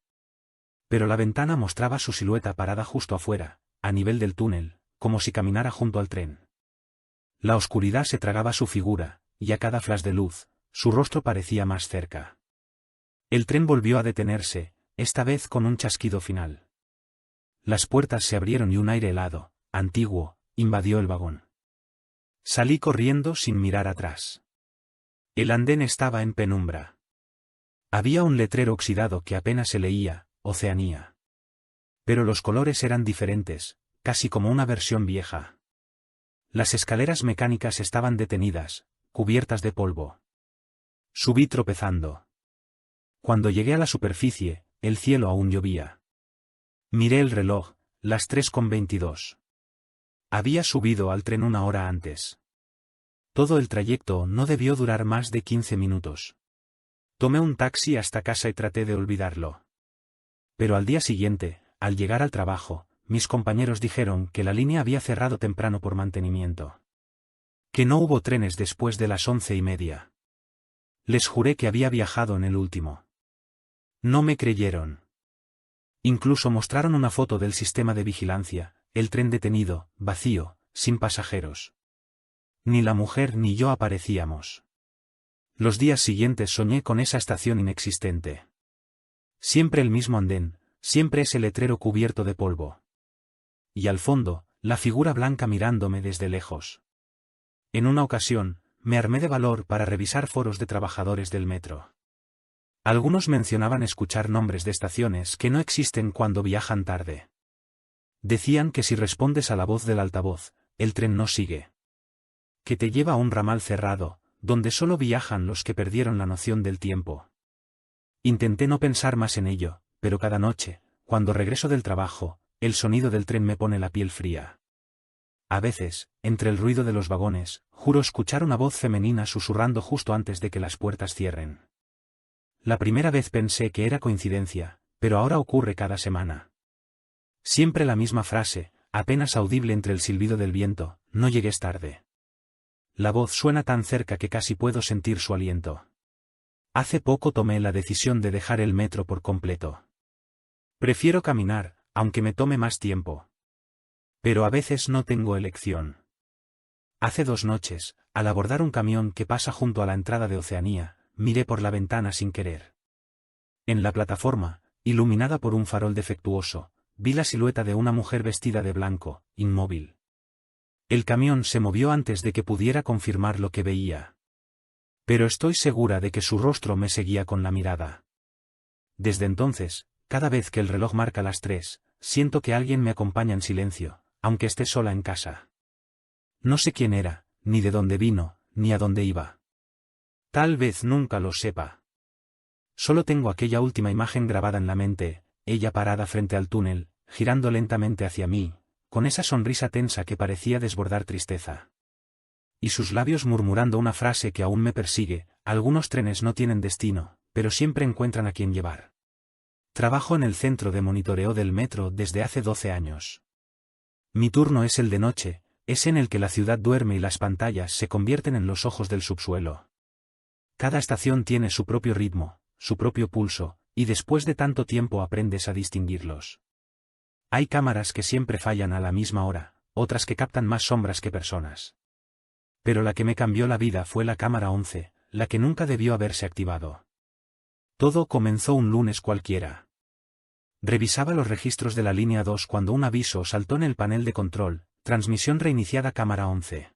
Pero la ventana mostraba su silueta parada justo afuera, a nivel del túnel, como si caminara junto al tren. La oscuridad se tragaba su figura, y a cada flash de luz, su rostro parecía más cerca. El tren volvió a detenerse, esta vez con un chasquido final. Las puertas se abrieron y un aire helado, antiguo, invadió el vagón. Salí corriendo sin mirar atrás. El andén estaba en penumbra. Había un letrero oxidado que apenas se leía, Oceanía. Pero los colores eran diferentes, casi como una versión vieja. Las escaleras mecánicas estaban detenidas, cubiertas de polvo. Subí tropezando. Cuando llegué a la superficie, el cielo aún llovía. Miré el reloj, las 3:22. Había subido al tren una hora antes. Todo el trayecto no debió durar más de 15 minutos. Tomé un taxi hasta casa y traté de olvidarlo. Pero al día siguiente, al llegar al trabajo, mis compañeros dijeron que la línea había cerrado temprano por mantenimiento. Que no hubo trenes después de las 11:30. Les juré que había viajado en el último. No me creyeron. Incluso mostraron una foto del sistema de vigilancia, el tren detenido, vacío, sin pasajeros. Ni la mujer ni yo aparecíamos. Los días siguientes soñé con esa estación inexistente. Siempre el mismo andén, siempre ese letrero cubierto de polvo. Y al fondo, la figura blanca mirándome desde lejos. En una ocasión, me armé de valor para revisar foros de trabajadores del metro. Algunos mencionaban escuchar nombres de estaciones que no existen cuando viajan tarde. Decían que si respondes a la voz del altavoz, el tren no sigue. Que te lleva a un ramal cerrado, donde solo viajan los que perdieron la noción del tiempo. Intenté no pensar más en ello, pero cada noche, cuando regreso del trabajo, el sonido del tren me pone la piel fría. A veces, entre el ruido de los vagones, juro escuchar una voz femenina susurrando justo antes de que las puertas cierren. La primera vez pensé que era coincidencia, pero ahora ocurre cada semana. Siempre la misma frase, apenas audible entre el silbido del viento: no llegues tarde. La voz suena tan cerca que casi puedo sentir su aliento. Hace poco tomé la decisión de dejar el metro por completo. Prefiero caminar, aunque me tome más tiempo. Pero a veces no tengo elección. Hace 2 noches, al abordar un camión que pasa junto a la entrada de Oceanía, miré por la ventana sin querer. En la plataforma, iluminada por un farol defectuoso, vi la silueta de una mujer vestida de blanco, inmóvil. El camión se movió antes de que pudiera confirmar lo que veía. Pero estoy segura de que su rostro me seguía con la mirada. Desde entonces, cada vez que el reloj marca las 3, siento que alguien me acompaña en silencio, aunque esté sola en casa. No sé quién era, ni de dónde vino, ni a dónde iba. Tal vez nunca lo sepa. Solo tengo aquella última imagen grabada en la mente, ella parada frente al túnel, girando lentamente hacia mí, con esa sonrisa tensa que parecía desbordar tristeza. Y sus labios murmurando una frase que aún me persigue: algunos trenes no tienen destino, pero siempre encuentran a quien llevar. Trabajo en el centro de monitoreo del metro desde hace 12 años. Mi turno es el de noche, es en el que la ciudad duerme y las pantallas se convierten en los ojos del subsuelo. Cada estación tiene su propio ritmo, su propio pulso, y después de tanto tiempo aprendes a distinguirlos. Hay cámaras que siempre fallan a la misma hora, otras que captan más sombras que personas. Pero la que me cambió la vida fue la cámara 11, la que nunca debió haberse activado. Todo comenzó un lunes cualquiera. Revisaba los registros de la línea 2 cuando un aviso saltó en el panel de control: transmisión reiniciada cámara 11.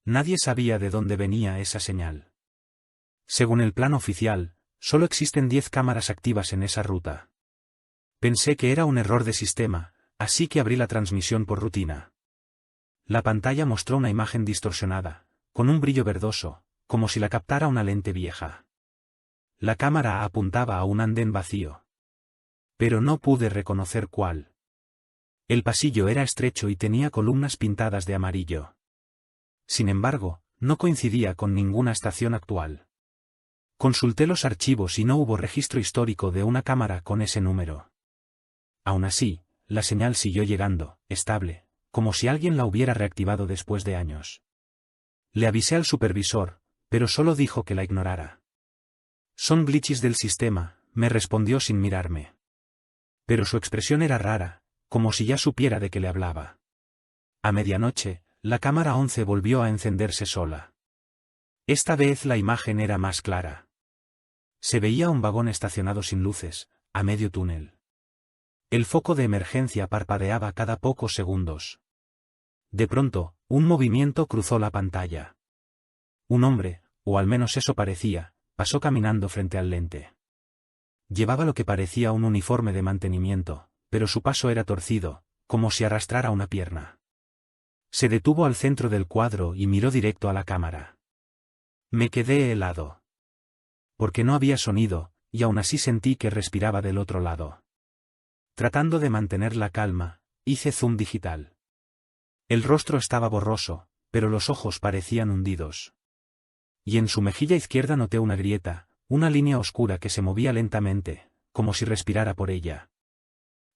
Nadie sabía de dónde venía esa señal. Según el plan oficial, solo existen 10 cámaras activas en esa ruta. Pensé que era un error de sistema, así que abrí la transmisión por rutina. La pantalla mostró una imagen distorsionada, con un brillo verdoso, como si la captara una lente vieja. La cámara apuntaba a un andén vacío. Pero no pude reconocer cuál. El pasillo era estrecho y tenía columnas pintadas de amarillo. Sin embargo, no coincidía con ninguna estación actual. Consulté los archivos y no hubo registro histórico de una cámara con ese número. Aún así, la señal siguió llegando, estable, como si alguien la hubiera reactivado después de años. Le avisé al supervisor, pero solo dijo que la ignorara. Son glitches del sistema, me respondió sin mirarme. Pero su expresión era rara, como si ya supiera de qué le hablaba. A medianoche, la cámara 11 volvió a encenderse sola. Esta vez la imagen era más clara. Se veía un vagón estacionado sin luces, a medio túnel. El foco de emergencia parpadeaba cada pocos segundos. De pronto, un movimiento cruzó la pantalla. Un hombre, o al menos eso parecía, pasó caminando frente al lente. Llevaba lo que parecía un uniforme de mantenimiento, pero su paso era torcido, como si arrastrara una pierna. Se detuvo al centro del cuadro y miró directo a la cámara. Me quedé helado. Porque no había sonido, y aún así sentí que respiraba del otro lado. Tratando de mantener la calma, hice zoom digital. El rostro estaba borroso, pero los ojos parecían hundidos. Y en su mejilla izquierda noté una grieta, una línea oscura que se movía lentamente, como si respirara por ella.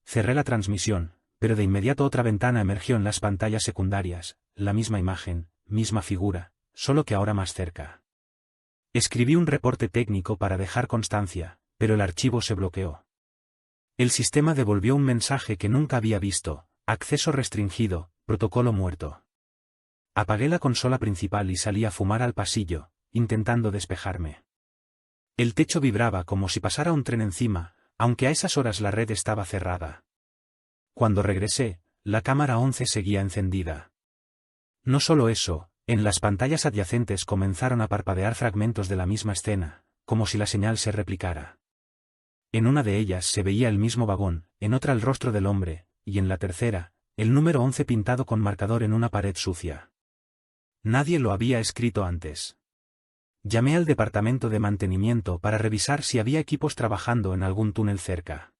Cerré la transmisión, pero de inmediato otra ventana emergió en las pantallas secundarias, la misma imagen, misma figura, solo que ahora más cerca. Escribí un reporte técnico para dejar constancia, pero el archivo se bloqueó. El sistema devolvió un mensaje que nunca había visto: acceso restringido, protocolo muerto. Apagué la consola principal y salí a fumar al pasillo, intentando despejarme. El techo vibraba como si pasara un tren encima, aunque a esas horas la red estaba cerrada. Cuando regresé, la cámara 11 seguía encendida. No solo eso, en las pantallas adyacentes comenzaron a parpadear fragmentos de la misma escena, como si la señal se replicara. En una de ellas se veía el mismo vagón, en otra el rostro del hombre, y en la tercera, el número 11 pintado con marcador en una pared sucia. Nadie lo había escrito antes. Llamé al departamento de mantenimiento para revisar si había equipos trabajando en algún túnel cerca.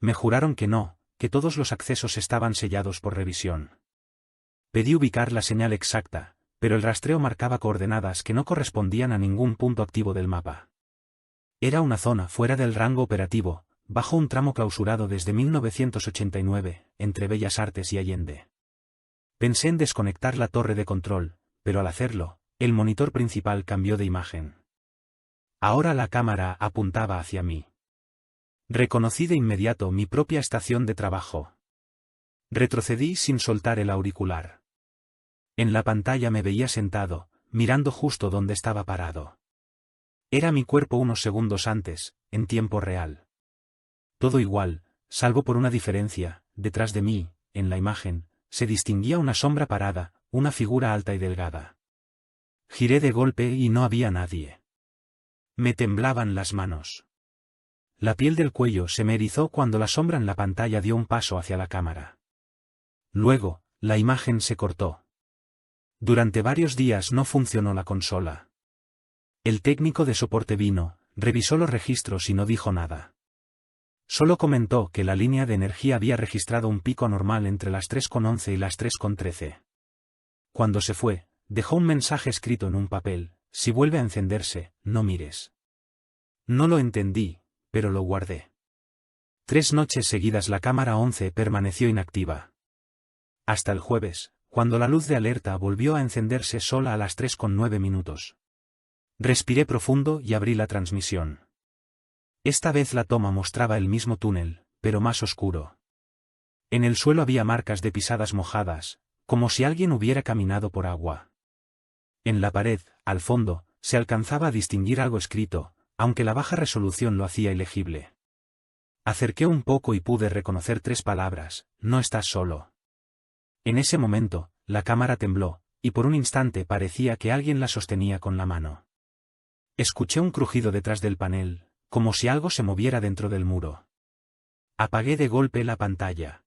Me juraron que no, que todos los accesos estaban sellados por revisión. Pedí ubicar la señal exacta, pero el rastreo marcaba coordenadas que no correspondían a ningún punto activo del mapa. Era una zona fuera del rango operativo, bajo un tramo clausurado desde 1989, entre Bellas Artes y Allende. Pensé en desconectar la torre de control, pero al hacerlo, el monitor principal cambió de imagen. Ahora la cámara apuntaba hacia mí. Reconocí de inmediato mi propia estación de trabajo. Retrocedí sin soltar el auricular. En la pantalla me veía sentado, mirando justo donde estaba parado. Era mi cuerpo unos segundos antes, en tiempo real. Todo igual, salvo por una diferencia: detrás de mí, en la imagen, se distinguía una sombra parada, una figura alta y delgada. Giré de golpe y no había nadie. Me temblaban las manos. La piel del cuello se me erizó cuando la sombra en la pantalla dio un paso hacia la cámara. Luego, la imagen se cortó. Durante varios días no funcionó la consola. El técnico de soporte vino, revisó los registros y no dijo nada. Solo comentó que la línea de energía había registrado un pico anormal entre las 3:11 y las 3:13. Cuando se fue, dejó un mensaje escrito en un papel: si vuelve a encenderse, no mires. No lo entendí, pero lo guardé. 3 noches seguidas la cámara 11 permaneció inactiva. Hasta el jueves, cuando la luz de alerta volvió a encenderse sola a las 3:09. Respiré profundo y abrí la transmisión. Esta vez la toma mostraba el mismo túnel, pero más oscuro. En el suelo había marcas de pisadas mojadas, como si alguien hubiera caminado por agua. En la pared, al fondo, se alcanzaba a distinguir algo escrito, aunque la baja resolución lo hacía ilegible. Acerqué un poco y pude reconocer 3 palabras: no estás solo. En ese momento, la cámara tembló, y por un instante parecía que alguien la sostenía con la mano. Escuché un crujido detrás del panel, como si algo se moviera dentro del muro. Apagué de golpe la pantalla.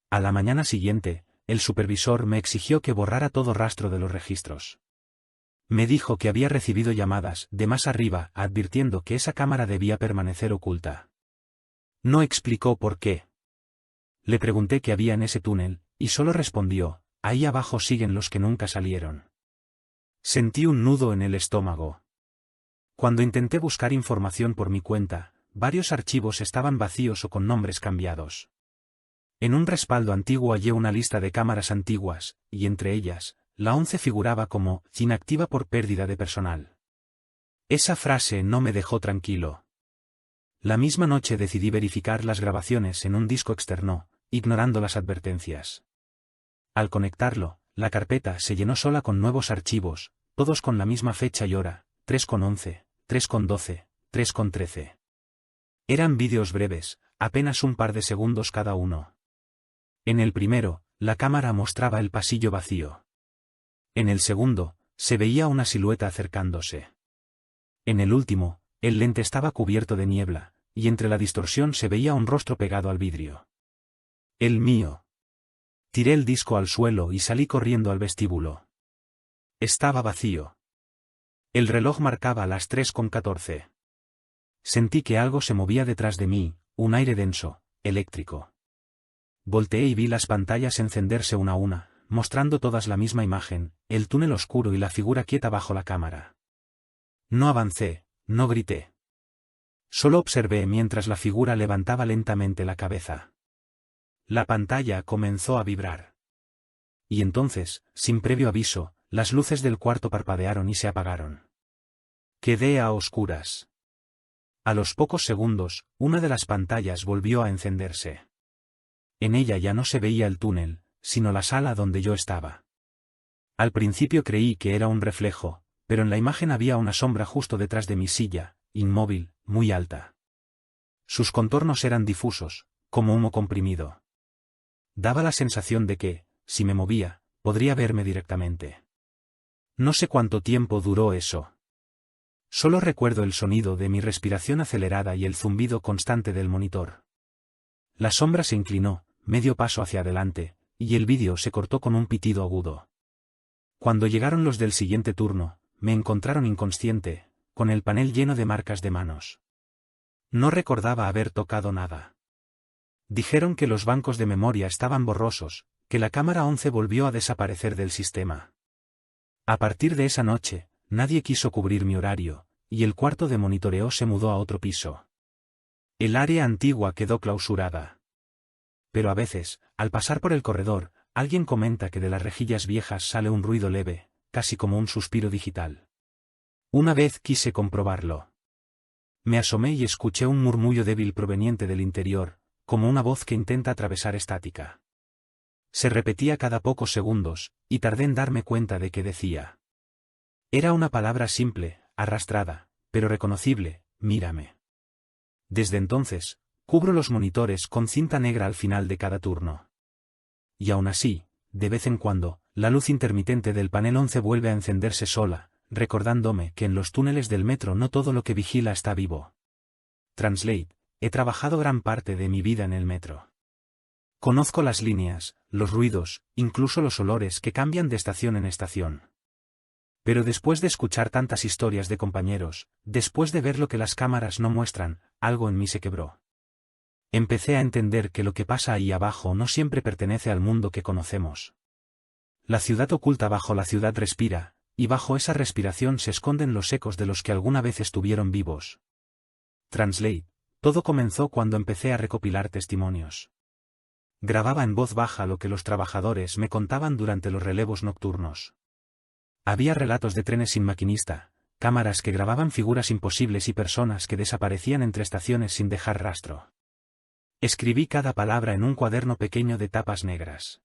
A la mañana siguiente, el supervisor me exigió que borrara todo rastro de los registros. Me dijo que había recibido llamadas de más arriba advirtiendo que esa cámara debía permanecer oculta. No explicó por qué. Le pregunté qué había en ese túnel, y solo respondió: ahí abajo siguen los que nunca salieron. Sentí un nudo en el estómago. Cuando intenté buscar información por mi cuenta, varios archivos estaban vacíos o con nombres cambiados. En un respaldo antiguo hallé una lista de cámaras antiguas, y entre ellas, la 11 figuraba como inactiva por pérdida de personal. Esa frase no me dejó tranquilo. La misma noche decidí verificar las grabaciones en un disco externo, ignorando las advertencias. Al conectarlo, la carpeta se llenó sola con nuevos archivos, todos con la misma fecha y hora: 3:11, 3:12, 3:13. Eran vídeos breves, apenas un par de segundos cada uno. En el primero, la cámara mostraba el pasillo vacío. En el segundo, se veía una silueta acercándose. En el último, el lente estaba cubierto de niebla, y entre la distorsión se veía un rostro pegado al vidrio. El mío. Tiré el disco al suelo y salí corriendo al vestíbulo. Estaba vacío. El reloj marcaba las 3:14. Sentí que algo se movía detrás de mí, un aire denso, eléctrico. Volteé y vi las pantallas encenderse una a una, mostrando todas la misma imagen: el túnel oscuro y la figura quieta bajo la cámara. No avancé, no grité. Solo observé mientras la figura levantaba lentamente la cabeza. La pantalla comenzó a vibrar. Y entonces, sin previo aviso, las luces del cuarto parpadearon y se apagaron. Quedé a oscuras. A los pocos segundos, una de las pantallas volvió a encenderse. En ella ya no se veía el túnel, sino la sala donde yo estaba. Al principio creí que era un reflejo, pero en la imagen había una sombra justo detrás de mi silla, inmóvil, muy alta. Sus contornos eran difusos, como humo comprimido. Daba la sensación de que, si me movía, podría verme directamente. No sé cuánto tiempo duró eso. Solo recuerdo el sonido de mi respiración acelerada y el zumbido constante del monitor. La sombra se inclinó, medio paso hacia adelante, y el vídeo se cortó con un pitido agudo. Cuando llegaron los del siguiente turno, me encontraron inconsciente, con el panel lleno de marcas de manos. No recordaba haber tocado nada. Dijeron que los bancos de memoria estaban borrosos, que la cámara 11 volvió a desaparecer del sistema. A partir de esa noche, nadie quiso cubrir mi horario, y el cuarto de monitoreo se mudó a otro piso. El área antigua quedó clausurada. Pero a veces, al pasar por el corredor, alguien comenta que de las rejillas viejas sale un ruido leve, casi como un suspiro digital. Una vez quise comprobarlo. Me asomé y escuché un murmullo débil proveniente del interior, como una voz que intenta atravesar estática. Se repetía cada pocos segundos, y tardé en darme cuenta de qué decía. Era una palabra simple, arrastrada, pero reconocible: mírame. Desde entonces, cubro los monitores con cinta negra al final de cada turno. Y aún así, de vez en cuando, la luz intermitente del panel 11 vuelve a encenderse sola, recordándome que en los túneles del metro no todo lo que vigila está vivo. Translate: he trabajado gran parte de mi vida en el metro. Conozco las líneas, los ruidos, incluso los olores que cambian de estación en estación. Pero después de escuchar tantas historias de compañeros, después de ver lo que las cámaras no muestran, algo en mí se quebró. Empecé a entender que lo que pasa ahí abajo no siempre pertenece al mundo que conocemos. La ciudad oculta bajo la ciudad respira, y bajo esa respiración se esconden los ecos de los que alguna vez estuvieron vivos. Translate: todo comenzó cuando empecé a recopilar testimonios. Grababa en voz baja lo que los trabajadores me contaban durante los relevos nocturnos. Había relatos de trenes sin maquinista, cámaras que grababan figuras imposibles y personas que desaparecían entre estaciones sin dejar rastro. Escribí cada palabra en un cuaderno pequeño de tapas negras.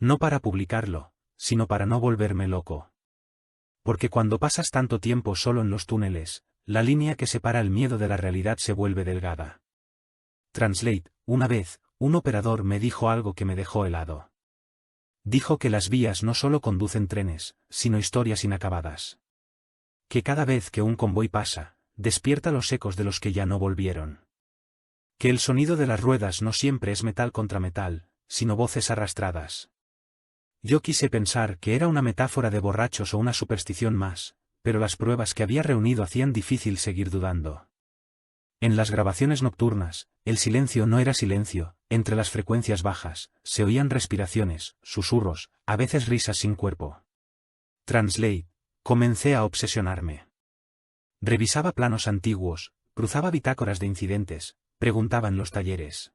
No para publicarlo, sino para no volverme loco. Porque cuando pasas tanto tiempo solo en los túneles, la línea que separa el miedo de la realidad se vuelve delgada. Translate: una vez, un operador me dijo algo que me dejó helado. Dijo que las vías no solo conducen trenes, sino historias inacabadas. Que cada vez que un convoy pasa, despierta los ecos de los que ya no volvieron. Que el sonido de las ruedas no siempre es metal contra metal, sino voces arrastradas. Yo quise pensar que era una metáfora de borrachos o una superstición más, pero las pruebas que había reunido hacían difícil seguir dudando. En las grabaciones nocturnas, el silencio no era silencio, entre las frecuencias bajas, se oían respiraciones, susurros, a veces risas sin cuerpo. Translate: comencé a obsesionarme. Revisaba planos antiguos, cruzaba bitácoras de incidentes, preguntaba en los talleres.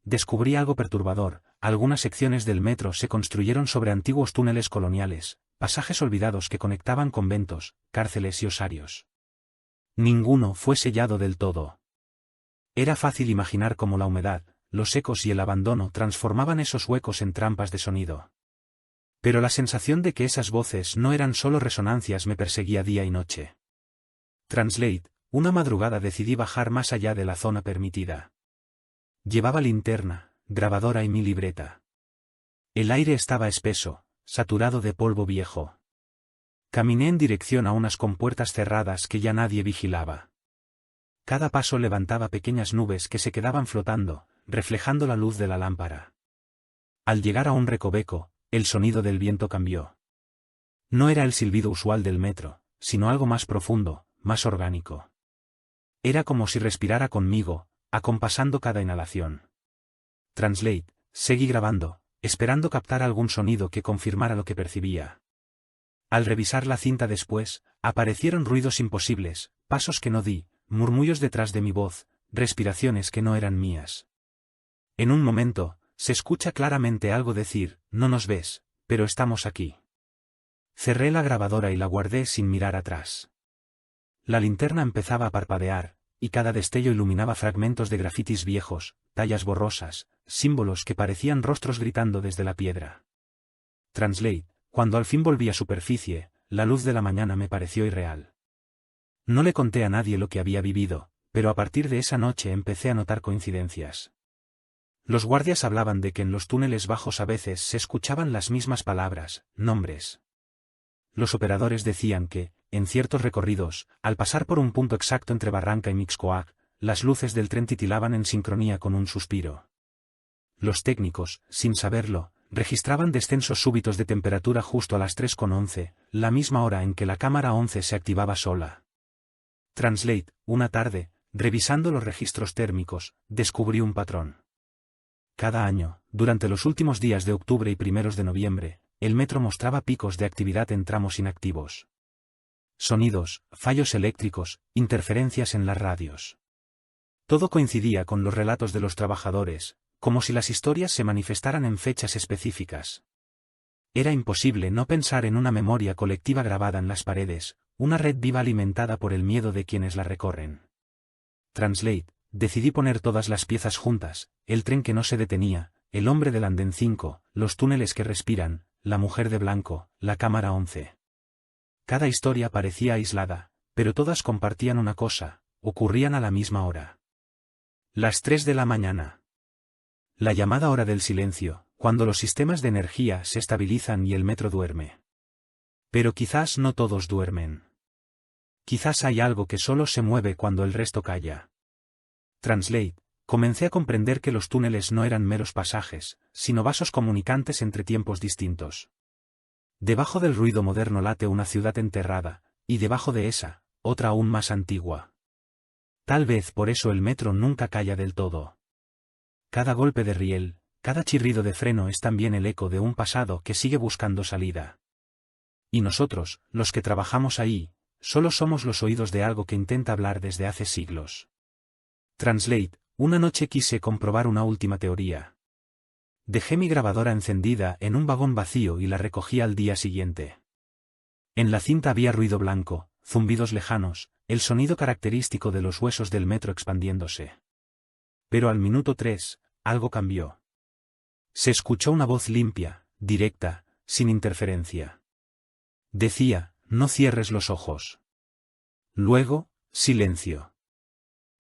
Descubrí algo perturbador: algunas secciones del metro se construyeron sobre antiguos túneles coloniales, pasajes olvidados que conectaban conventos, cárceles y osarios. Ninguno fue sellado del todo. Era fácil imaginar cómo la humedad, los ecos y el abandono transformaban esos huecos en trampas de sonido. Pero la sensación de que esas voces no eran solo resonancias me perseguía día y noche. Translate: una madrugada decidí bajar más allá de la zona permitida. Llevaba linterna, grabadora y mi libreta. El aire estaba espeso, saturado de polvo viejo. Caminé en dirección a unas compuertas cerradas que ya nadie vigilaba. Cada paso levantaba pequeñas nubes que se quedaban flotando, reflejando la luz de la lámpara. Al llegar a un recoveco, el sonido del viento cambió. No era el silbido usual del metro, sino algo más profundo, más orgánico. Era como si respirara conmigo, acompasando cada inhalación. Translate: seguí grabando, esperando captar algún sonido que confirmara lo que percibía. Al revisar la cinta después, aparecieron ruidos imposibles, pasos que no di, murmullos detrás de mi voz, respiraciones que no eran mías. En un momento, se escucha claramente algo decir: no nos ves, pero estamos aquí. Cerré la grabadora y la guardé sin mirar atrás. La linterna empezaba a parpadear, y cada destello iluminaba fragmentos de grafitis viejos, tallas borrosas, símbolos que parecían rostros gritando desde la piedra. Translate: cuando al fin volví a superficie, la luz de la mañana me pareció irreal. No le conté a nadie lo que había vivido, pero a partir de esa noche empecé a notar coincidencias. Los guardias hablaban de que en los túneles bajos a veces se escuchaban las mismas palabras, nombres. Los operadores decían que, en ciertos recorridos, al pasar por un punto exacto entre Barranca y Mixcoac, las luces del tren titilaban en sincronía con un suspiro. Los técnicos, sin saberlo, registraban descensos súbitos de temperatura justo a las 3:11, la misma hora en que la cámara 11 se activaba sola. Translate, una tarde, revisando los registros térmicos, descubrí un patrón. Cada año, durante los últimos días de octubre y primeros de noviembre, el metro mostraba picos de actividad en tramos inactivos. Sonidos, fallos eléctricos, interferencias en las radios. Todo coincidía con los relatos de los trabajadores, como si las historias se manifestaran en fechas específicas. Era imposible no pensar en una memoria colectiva grabada en las paredes, una red viva alimentada por el miedo de quienes la recorren. Translate, decidí poner todas las piezas juntas, el tren que no se detenía, el hombre del andén 5, los túneles que respiran, la mujer de blanco, la cámara 11. Cada historia parecía aislada, pero todas compartían una cosa, ocurrían a la misma hora. Las 3 de la mañana. La llamada hora del silencio, cuando los sistemas de energía se estabilizan y el metro duerme. Pero quizás no todos duermen. Quizás hay algo que solo se mueve cuando el resto calla. Translate, comencé a comprender que los túneles no eran meros pasajes, sino vasos comunicantes entre tiempos distintos. Debajo del ruido moderno late una ciudad enterrada, y debajo de esa, otra aún más antigua. Tal vez por eso el metro nunca calla del todo. Cada golpe de riel, cada chirrido de freno es también el eco de un pasado que sigue buscando salida. Y nosotros, los que trabajamos ahí, solo somos los oídos de algo que intenta hablar desde hace siglos. Translate, una noche quise comprobar una última teoría. Dejé mi grabadora encendida en un vagón vacío y la recogí al día siguiente. En la cinta había ruido blanco, zumbidos lejanos, el sonido característico de los huesos del metro expandiéndose. Pero al minuto 3, algo cambió. Se escuchó una voz limpia, directa, sin interferencia. Decía, no cierres los ojos. Luego, silencio.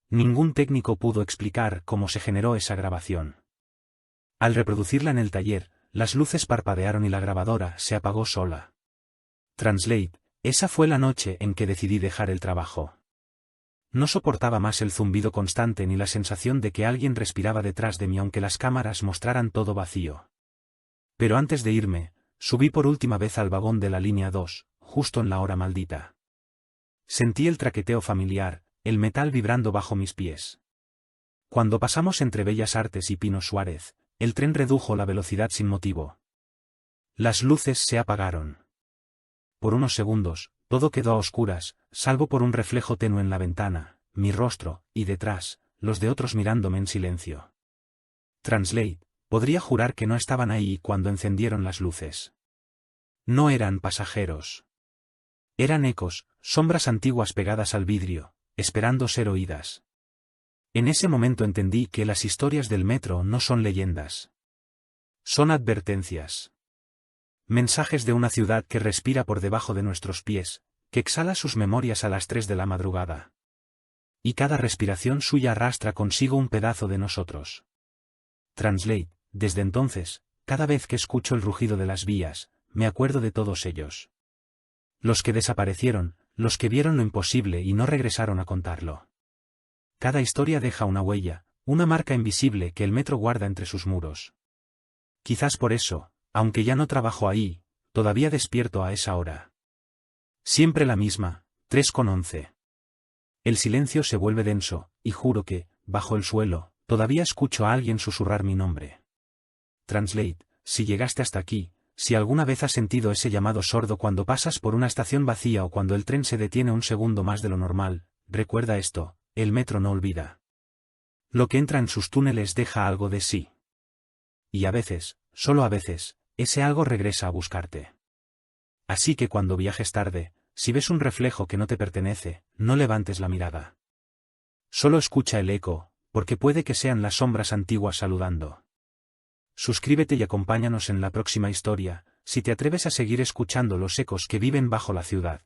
Ningún técnico pudo explicar cómo se generó esa grabación. Al reproducirla en el taller, las luces parpadearon y la grabadora se apagó sola. Translate, esa fue la noche en que decidí dejar el trabajo. No soportaba más el zumbido constante ni la sensación de que alguien respiraba detrás de mí aunque las cámaras mostraran todo vacío. Pero antes de irme, subí por última vez al vagón de la línea 2, justo en la hora maldita. Sentí el traqueteo familiar, el metal vibrando bajo mis pies. Cuando pasamos entre Bellas Artes y Pino Suárez, el tren redujo la velocidad sin motivo. Las luces se apagaron. Por unos segundos, todo quedó a oscuras, salvo por un reflejo tenue en la ventana, mi rostro, y detrás, los de otros mirándome en silencio. Translate, podría jurar que no estaban ahí cuando encendieron las luces. No eran pasajeros. Eran ecos, sombras antiguas pegadas al vidrio, esperando ser oídas. En ese momento entendí que las historias del metro no son leyendas. Son advertencias. Mensajes de una ciudad que respira por debajo de nuestros pies, que exhala sus memorias a las 3 de la madrugada. Y cada respiración suya arrastra consigo un pedazo de nosotros. Translate, desde entonces, cada vez que escucho el rugido de las vías, me acuerdo de todos ellos. Los que desaparecieron, los que vieron lo imposible y no regresaron a contarlo. Cada historia deja una huella, una marca invisible que el metro guarda entre sus muros. Quizás por eso, aunque ya no trabajo ahí, todavía despierto a esa hora. Siempre la misma, 3:11. El silencio se vuelve denso, y juro que, bajo el suelo, todavía escucho a alguien susurrar mi nombre. Translate, si llegaste hasta aquí, si alguna vez has sentido ese llamado sordo cuando pasas por una estación vacía o cuando el tren se detiene un segundo más de lo normal, recuerda esto, el metro no olvida. Lo que entra en sus túneles deja algo de sí. Y a veces, solo a veces, ese algo regresa a buscarte. Así que cuando viajes tarde, si ves un reflejo que no te pertenece, no levantes la mirada. Solo escucha el eco, porque puede que sean las sombras antiguas saludando. Suscríbete y acompáñanos en la próxima historia, si te atreves a seguir escuchando los ecos que viven bajo la ciudad.